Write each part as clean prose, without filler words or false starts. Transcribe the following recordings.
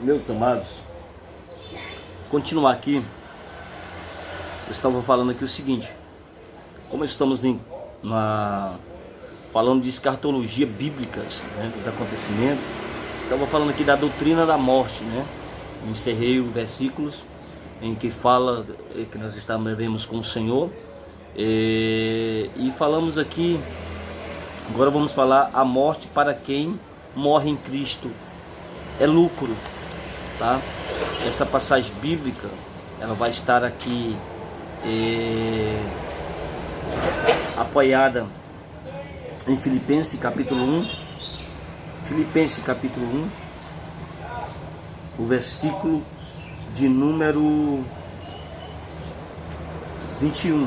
Meus amados, continuar aqui, eu estava falando aqui o seguinte, como estamos falando de escatologia bíblicas, né, dos acontecimentos, estava falando aqui da doutrina da morte, né? Encerrei os versículos em que fala que nós estaremos com o Senhor, e falamos aqui, agora vamos falar a morte para quem morre em Cristo é lucro, tá? Essa passagem bíblica, ela vai estar aqui apoiada em Filipenses capítulo 1, Filipenses capítulo 1, o versículo de número 21,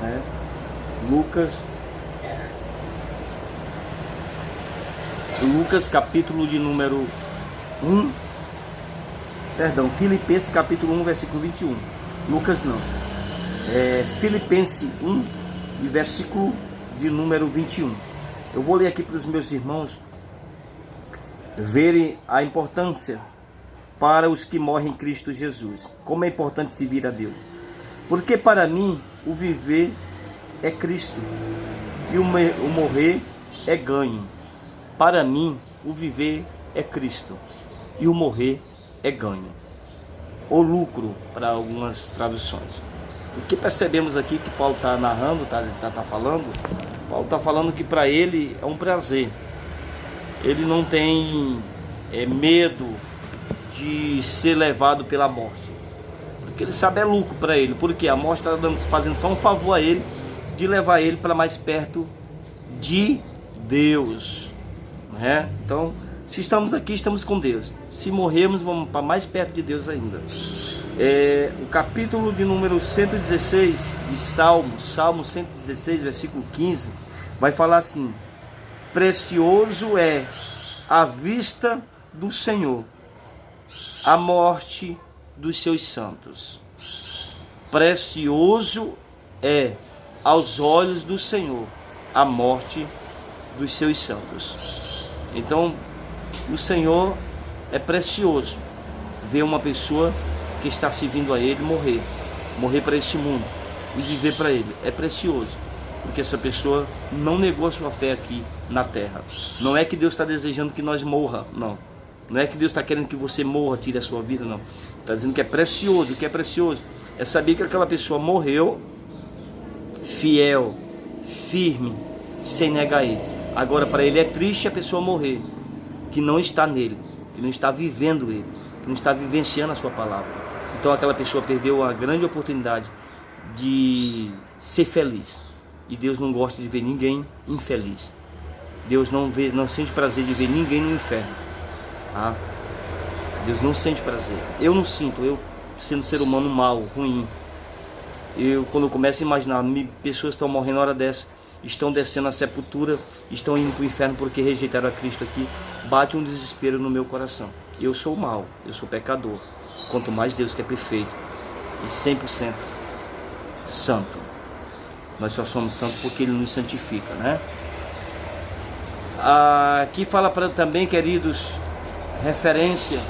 né? Lucas capítulo de número 1, Filipenses capítulo 1, versículo 21, Lucas não, Filipenses 1 e versículo de número 21. Eu vou ler aqui para os meus irmãos verem a importância para os que morrem em Cristo Jesus. Como é importante servir a Deus. Porque para mim o viver é Cristo e o morrer é ganho. Para mim o viver é Cristo e o morrer é ganho. Ou lucro, para algumas traduções. O que percebemos aqui que Paulo está narrando, está falando, Paulo está falando que para ele é um prazer. Ele não tem medo de ser levado pela morte, porque ele sabe é lucro para ele, porque a morte está fazendo só um favor a ele, de levar ele para mais perto de Deus, né? Então, se estamos aqui, estamos com Deus. Se morrermos, vamos para mais perto de Deus ainda. O capítulo de número 116 de Salmo 116, versículo 15, vai falar assim: precioso é à vista do Senhor a morte dos seus santos. Precioso é aos olhos do Senhor a morte dos seus santos. Então, o Senhor é precioso ver uma pessoa que está servindo a Ele morrer para esse mundo e viver para Ele. É precioso, porque essa pessoa não negou a sua fé aqui na terra. Não é que Deus está desejando que nós morra, não. Não é que Deus está querendo que você morra, tire a sua vida, não. Está dizendo que é precioso. O que é precioso é saber que aquela pessoa morreu fiel, firme, sem negar Ele. Agora, para Ele é triste a pessoa morrer que não está nele, que não está vivendo Ele, que não está vivenciando a sua palavra. Então aquela pessoa perdeu a grande oportunidade de ser feliz. E Deus não gosta de ver ninguém infeliz. Deus não sente prazer de ver ninguém no inferno, tá? Deus não sente prazer. Eu não sinto, eu sendo ser humano mau, ruim. Quando eu começo a imaginar, pessoas estão morrendo na hora dessa, estão descendo a sepultura, estão indo para o inferno porque rejeitaram a Cristo aqui, bate um desespero no meu coração. Eu sou mau, eu sou pecador. Quanto mais Deus que é perfeito e 100% santo. Nós só somos santos porque Ele nos santifica, né? Aqui fala também, queridos, referência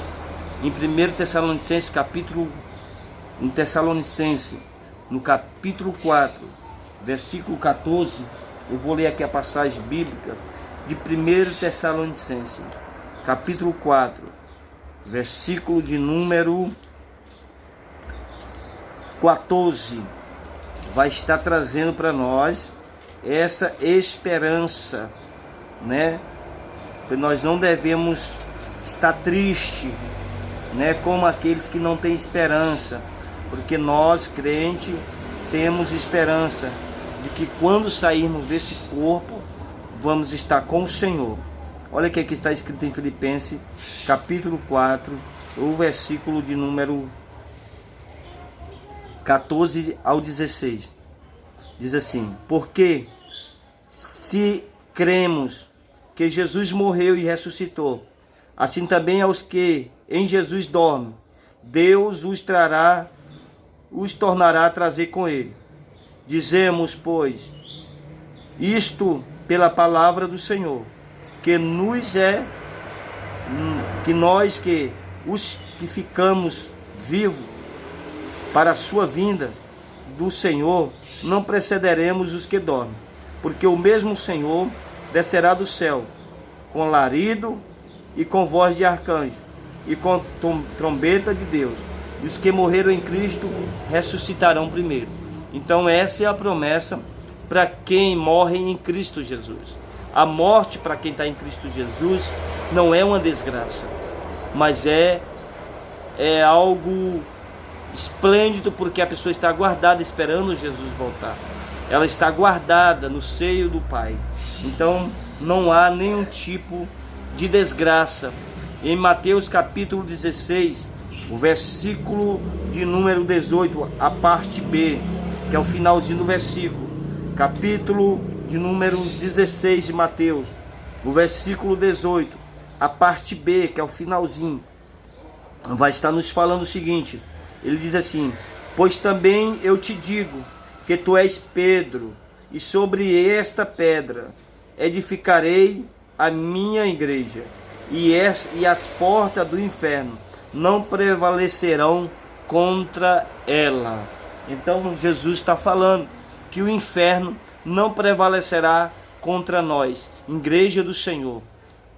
em 1 Tessalonicenses no capítulo 4, versículo 14. Eu vou ler aqui a passagem bíblica de 1 Tessalonicenses, capítulo 4, versículo de número 14. Vai estar trazendo para nós essa esperança, né? Que nós não devemos estar tristes, né? Como aqueles que não têm esperança, porque nós, crentes, temos esperança de que quando sairmos desse corpo, vamos estar com o Senhor. Olha o que está escrito em Filipenses, capítulo 4, o versículo de número 14 ao 16. Diz assim: porque se cremos que Jesus morreu e ressuscitou, assim também aos que em Jesus dormem, Deus os tornará a trazer com Ele. Dizemos, pois, isto pela palavra do Senhor, que nos é que nós que os que ficamos vivos para a sua vinda do Senhor, não precederemos os que dormem, porque o mesmo Senhor descerá do céu com larido e com voz de arcanjo e com trombeta de Deus, e os que morreram em Cristo ressuscitarão primeiro. Então essa é a promessa para quem morre em Cristo Jesus. A morte para quem está em Cristo Jesus não é uma desgraça, mas é algo esplêndido, porque a pessoa está guardada esperando Jesus voltar. Ela está guardada no seio do Pai. Então não há nenhum tipo de desgraça. Em Mateus capítulo 16, o versículo de número 18, a parte B, que é o finalzinho do versículo, capítulo de número 16 de Mateus, o versículo 18, a parte B, que é o finalzinho, vai estar nos falando o seguinte. Ele diz assim: pois também eu te digo que tu és Pedro, e sobre esta pedra edificarei a minha igreja, e as portas do inferno não prevalecerão contra ela. Então Jesus está falando que o inferno não prevalecerá contra nós, igreja do Senhor,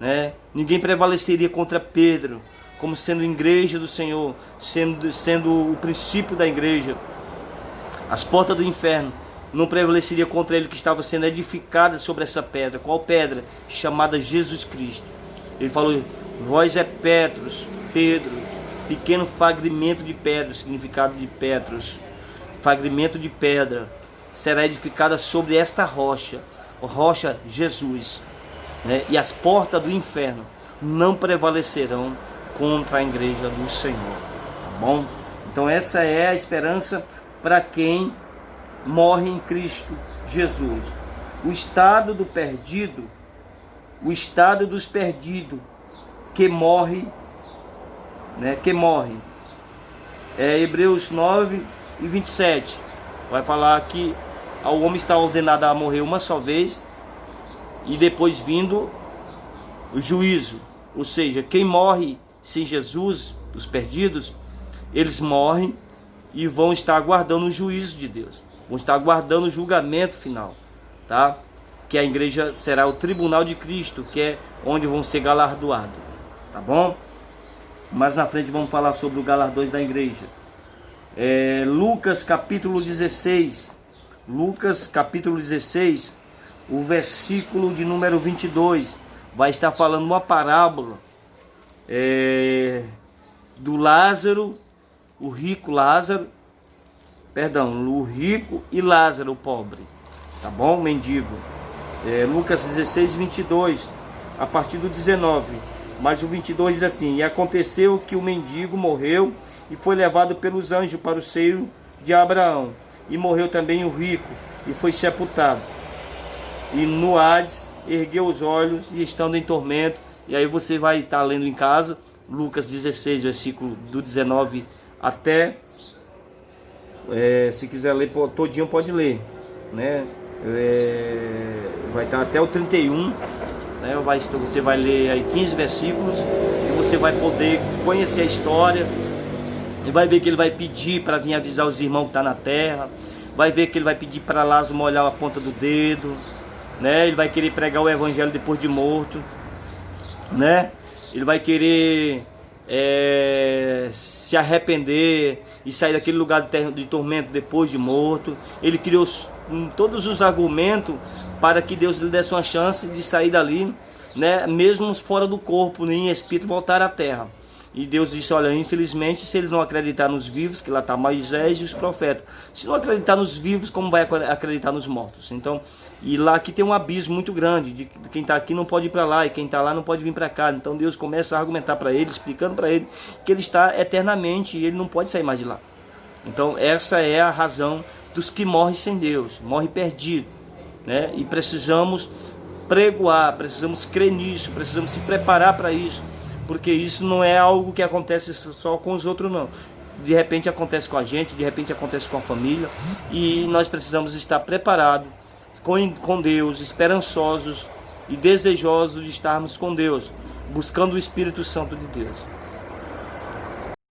né? Ninguém prevaleceria contra Pedro, como sendo igreja do Senhor, sendo o princípio da igreja. As portas do inferno não prevaleceria contra ele, que estava sendo edificada sobre essa pedra. Qual pedra? Chamada Jesus Cristo. Ele falou: vós é Petros, Pedro, pequeno fragmento de pedra, significado de Petros, fragmento de pedra, será edificada sobre esta rocha, rocha Jesus, né? E as portas do inferno não prevalecerão contra a igreja do Senhor, tá bom? Então essa é a esperança para quem morre em Cristo Jesus. O estado do perdido, o estado dos perdidos que morre, né? Que morre. Hebreus 9 e 27 vai falar que ao homem está ordenado a morrer uma só vez e depois vindo o juízo. Ou seja, quem morre sem Jesus, os perdidos, eles morrem e vão estar aguardando o juízo de Deus, vão estar aguardando o julgamento final, tá? Que a igreja será o tribunal de Cristo, que é onde vão ser galardoados, tá bom? Mais na frente vamos falar sobre os galardões da igreja. Lucas capítulo 16, Lucas capítulo 16, o versículo de número 22, vai estar falando uma parábola do Lázaro, o rico e Lázaro, o pobre, tá bom? Mendigo. Lucas 16, 22, a partir do 19, mas o 22 diz assim: e aconteceu que o mendigo morreu e foi levado pelos anjos para o seio de Abraão, e morreu também o rico e foi sepultado, e no Hades ergueu os olhos e estando em tormento. E aí você vai estar lendo em casa Lucas 16, versículo do 19 até, se quiser ler todinho pode ler, né? Vai estar até o 31, né? Você vai ler aí 15 versículos e você vai poder conhecer a história, e vai ver que ele vai pedir para vir avisar os irmãos que estão na terra, vai ver que ele vai pedir para Lázaro molhar a ponta do dedo, né? Ele vai querer pregar o evangelho depois de morto, né? Ele vai querer se arrepender e sair daquele lugar de tormento depois de morto. Ele criou todos os argumentos para que Deus lhe desse uma chance de sair dali, né? Mesmo fora do corpo, em espírito, voltar à terra. E Deus disse: olha, infelizmente, se eles não acreditar nos vivos, que lá está Moisés e os profetas, se não acreditar nos vivos, como vai acreditar nos mortos? Então, e lá aqui tem um abismo muito grande, de quem está aqui não pode ir para lá, e quem está lá não pode vir para cá. Então Deus começa a argumentar para ele, explicando para ele que ele está eternamente e ele não pode sair mais de lá. Então essa é a razão dos que morrem sem Deus, morrem perdido, né? E precisamos pregoar, precisamos crer nisso, precisamos se preparar para isso, porque isso não é algo que acontece só com os outros, não. De repente acontece com a gente, de repente acontece com a família, e nós precisamos estar preparados com Deus, esperançosos e desejosos de estarmos com Deus, buscando o Espírito Santo de Deus.